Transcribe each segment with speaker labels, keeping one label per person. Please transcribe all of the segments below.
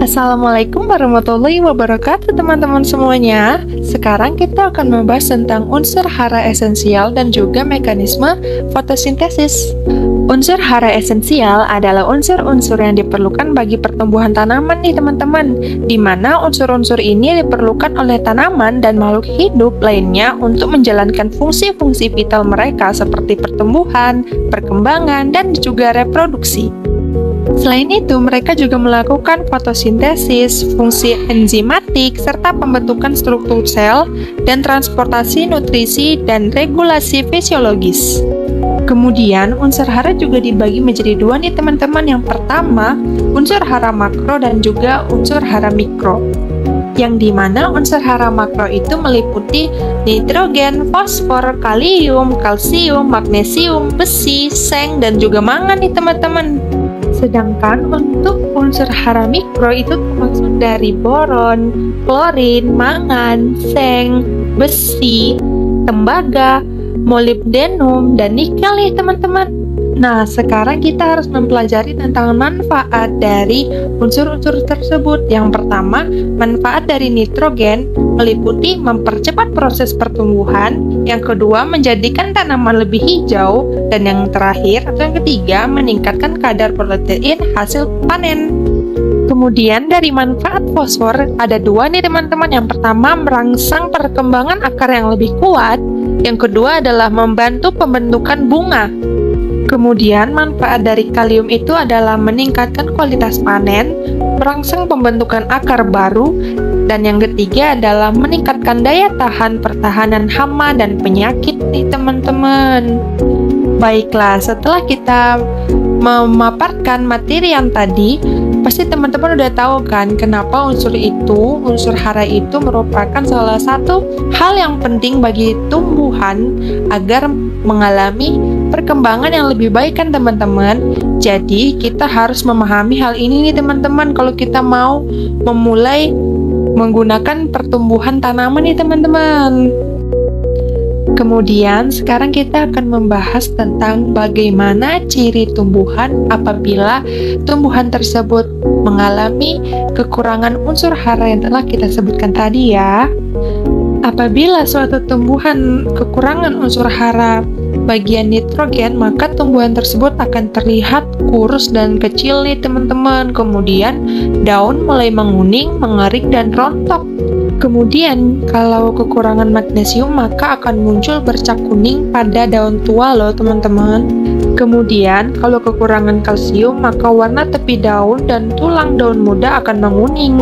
Speaker 1: Assalamualaikum warahmatullahi wabarakatuh teman-teman semuanya. Sekarang kita akan membahas tentang unsur hara esensial dan juga mekanisme fotosintesis. Unsur hara esensial adalah unsur-unsur yang diperlukan bagi pertumbuhan tanaman nih teman-teman, di mana unsur-unsur ini diperlukan oleh tanaman dan makhluk hidup lainnya untuk menjalankan fungsi-fungsi vital mereka seperti pertumbuhan, perkembangan, dan juga reproduksi. Selain itu, mereka juga melakukan fotosintesis, fungsi enzimatik, serta pembentukan struktur sel, dan transportasi nutrisi dan regulasi fisiologis. Kemudian, unsur hara juga dibagi menjadi dua nih teman-teman. Yang pertama, unsur hara makro dan juga unsur hara mikro. Yang dimana unsur hara makro itu meliputi nitrogen, fosfor, kalium, kalsium, magnesium, besi, seng, dan juga mangan nih teman-teman. Sedangkan untuk unsur hara mikro itu termasuk dari boron, klorin, mangan, seng, besi, tembaga, molibdenum, dan nikel nih teman-teman. Nah, sekarang kita harus mempelajari tentang manfaat dari unsur-unsur tersebut. Yang pertama, manfaat dari nitrogen meliputi mempercepat proses pertumbuhan. Yang kedua, menjadikan tanaman lebih hijau. Dan yang terakhir, atau yang ketiga, meningkatkan kadar protein hasil panen. Kemudian dari manfaat fosfor, ada dua nih teman-teman. Yang pertama, merangsang perkembangan akar yang lebih kuat. Yang kedua adalah membantu pembentukan bunga. Kemudian manfaat dari kalium itu adalah meningkatkan kualitas panen, merangsang pembentukan akar baru, dan yang ketiga adalah meningkatkan daya tahan pertahanan hama dan penyakit nih teman-teman. Baiklah, setelah kita memaparkan materi yang tadi, pasti teman-teman udah tahu kan kenapa unsur hara itu merupakan salah satu hal yang penting bagi tumbuhan agar mengalami perkembangan yang lebih baik kan teman-teman. Jadi kita harus memahami hal ini nih teman-teman kalau kita mau memulai menggunakan pertumbuhan tanaman nih teman-teman. Kemudian sekarang kita akan membahas tentang bagaimana ciri tumbuhan apabila tumbuhan tersebut mengalami kekurangan unsur hara yang telah kita sebutkan tadi ya. Apabila suatu tumbuhan kekurangan unsur hara bagian nitrogen, maka tumbuhan tersebut akan terlihat kurus dan kecil nih teman-teman. Kemudian daun mulai menguning, mengering, dan rontok. Kemudian kalau kekurangan magnesium maka akan muncul bercak kuning pada daun tua loh teman-teman. Kemudian kalau kekurangan kalsium maka warna tepi daun dan tulang daun muda akan menguning.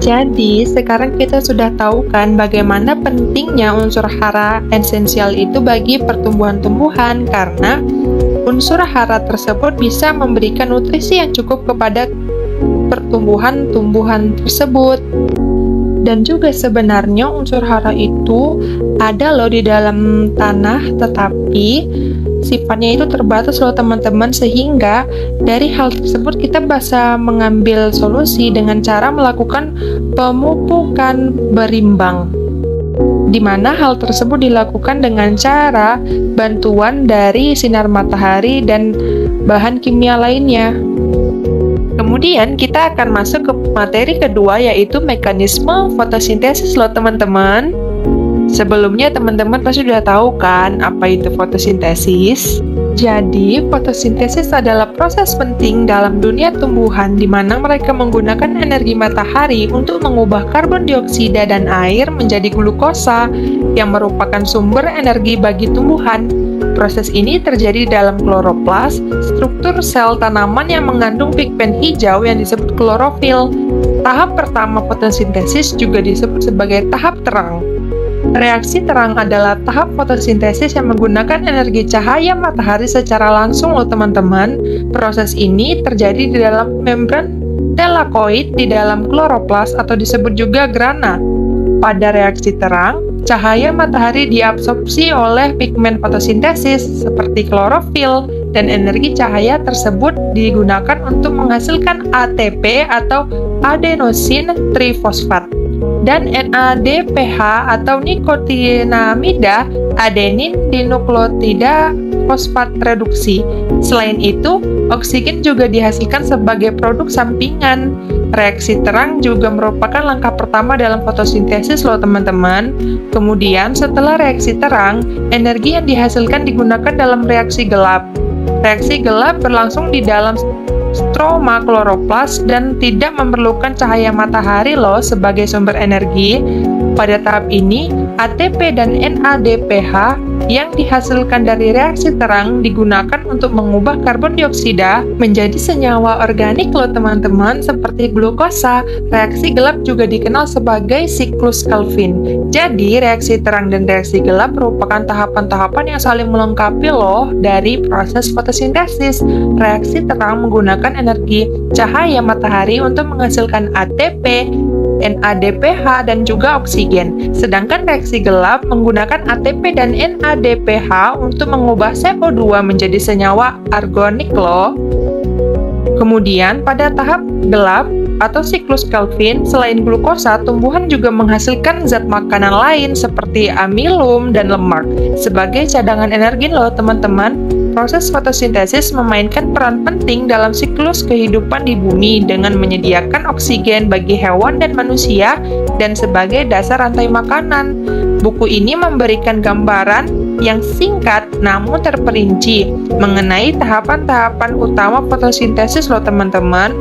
Speaker 1: Jadi sekarang kita sudah tahu kan bagaimana pentingnya unsur hara esensial itu bagi pertumbuhan tumbuhan, karena unsur hara tersebut bisa memberikan nutrisi yang cukup kepada pertumbuhan tumbuhan tersebut. Dan juga sebenarnya unsur hara itu ada loh di dalam tanah, tetapi sifatnya itu terbatas loh teman-teman, sehingga dari hal tersebut kita bisa mengambil solusi dengan cara melakukan pemupukan berimbang, di mana hal tersebut dilakukan dengan cara bantuan dari sinar matahari dan bahan kimia lainnya. Kemudian kita akan masuk ke materi kedua, yaitu mekanisme fotosintesis loh teman-teman. Sebelumnya teman-teman pasti sudah tahu kan apa itu fotosintesis. Jadi fotosintesis adalah proses penting dalam dunia tumbuhan di mana mereka menggunakan energi matahari untuk mengubah karbon dioksida dan air menjadi glukosa yang merupakan sumber energi bagi tumbuhan. Proses ini terjadi dalam kloroplas, struktur sel tanaman yang mengandung pigmen hijau yang disebut klorofil. Tahap pertama fotosintesis juga disebut sebagai tahap terang. Reaksi terang adalah tahap fotosintesis yang menggunakan energi cahaya matahari secara langsung loh teman-teman. Proses ini terjadi di dalam membran telakoid di dalam kloroplas atau disebut juga grana. Pada reaksi terang, cahaya matahari diabsorpsi oleh pigmen fotosintesis seperti klorofil, dan energi cahaya tersebut digunakan untuk menghasilkan ATP atau adenosin trifosfat dan NADPH atau nikotinamida adenin dinukleotida fosfat reduksi. Selain itu, oksigen juga dihasilkan sebagai produk sampingan. Reaksi terang juga merupakan langkah pertama dalam fotosintesis loh teman-teman. Kemudian setelah reaksi terang, energi yang dihasilkan digunakan dalam reaksi gelap. Reaksi gelap berlangsung di dalam stroma kloroplas dan tidak memerlukan cahaya matahari loh sebagai sumber energi. Pada tahap ini, ATP dan NADPH yang dihasilkan dari reaksi terang digunakan untuk mengubah karbon dioksida menjadi senyawa organik loh teman-teman, seperti glukosa. Reaksi gelap juga dikenal sebagai siklus Calvin. Jadi, reaksi terang dan reaksi gelap merupakan tahapan-tahapan yang saling melengkapi loh dari proses fotosintesis. Reaksi terang menggunakan energi cahaya matahari untuk menghasilkan ATP, NADPH, dan juga oksigen. Sedangkan reaksi gelap menggunakan ATP dan NADPH untuk mengubah CO2 menjadi senyawa organik loh. Kemudian pada tahap gelap atau siklus Calvin, selain glukosa, tumbuhan juga menghasilkan zat makanan lain seperti amilum dan lemak sebagai cadangan energi loh teman-teman. Proses fotosintesis memainkan peran penting dalam siklus kehidupan di bumi dengan menyediakan oksigen bagi hewan dan manusia dan sebagai dasar rantai makanan. Buku ini memberikan gambaran yang singkat namun terperinci mengenai tahapan-tahapan utama fotosintesis loh teman-teman,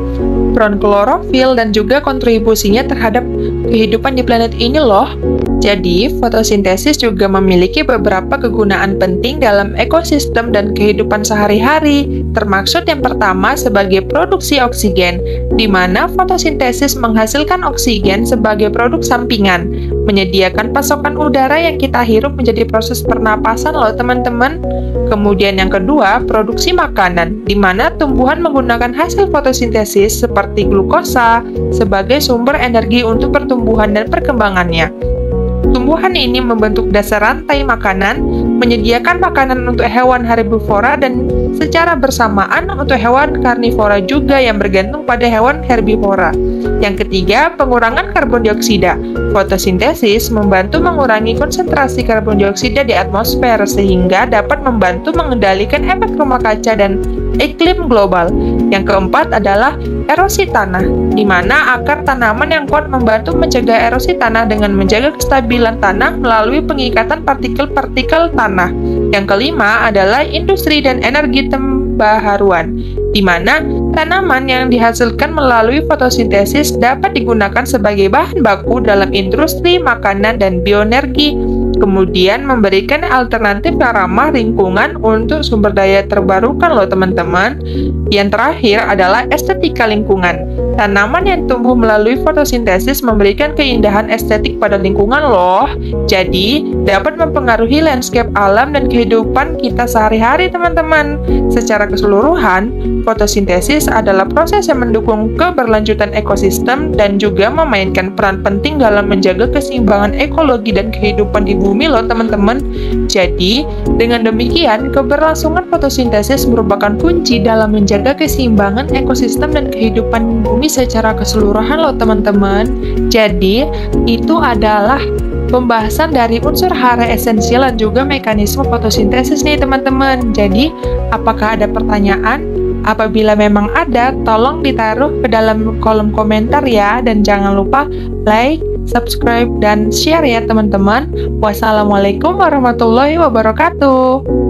Speaker 1: peran klorofil dan juga kontribusinya terhadap kehidupan di planet ini loh. Jadi, fotosintesis juga memiliki beberapa kegunaan penting dalam ekosistem dan kehidupan sehari-hari, termaksud yang pertama sebagai produksi oksigen, di mana fotosintesis menghasilkan oksigen sebagai produk sampingan, menyediakan pasokan udara yang kita hirup menjadi proses pernapasan loh teman-teman. Kemudian yang kedua, produksi makanan, di mana tumbuhan menggunakan hasil fotosintesis seperti glukosa sebagai sumber energi untuk pertumbuhan dan perkembangannya. Tumbuhan ini membentuk dasar rantai makanan, menyediakan makanan untuk hewan herbivora dan secara bersamaan untuk hewan karnivora juga yang bergantung pada hewan herbivora. Yang ketiga, pengurangan karbon dioksida. Fotosintesis membantu mengurangi konsentrasi karbon dioksida di atmosfer sehingga dapat membantu mengendalikan efek rumah kaca dan iklim global. Yang keempat adalah erosi tanah, di mana akar tanaman yang kuat membantu mencegah erosi tanah dengan menjaga kestabilan tanah melalui pengikatan partikel-partikel tanah. Yang kelima adalah industri dan energi pembaharuan, di mana tanaman yang dihasilkan melalui fotosintesis dapat digunakan sebagai bahan baku dalam industri makanan dan bioenergi, kemudian memberikan alternatif yang ramah lingkungan untuk sumber daya terbarukan loh teman-teman. Yang terakhir adalah estetika lingkungan. Tanaman yang tumbuh melalui fotosintesis memberikan keindahan estetik pada lingkungan loh. Jadi, dapat mempengaruhi landscape alam dan kehidupan kita sehari-hari teman-teman. Secara keseluruhan, fotosintesis adalah proses yang mendukung keberlanjutan ekosistem dan juga memainkan peran penting dalam menjaga keseimbangan ekologi dan kehidupan di bumi loh teman-teman. Jadi, dengan demikian, keberlangsungan fotosintesis merupakan kunci dalam menjaga keseimbangan ekosistem dan kehidupan bumi secara keseluruhan loh teman-teman. Jadi, itu adalah pembahasan dari unsur hara esensial dan juga mekanisme fotosintesis nih teman-teman. Jadi, apakah ada pertanyaan? Apabila memang ada, tolong ditaruh ke dalam kolom komentar ya, dan jangan lupa like, subscribe, dan share ya teman-teman. Wassalamualaikum warahmatullahi wabarakatuh.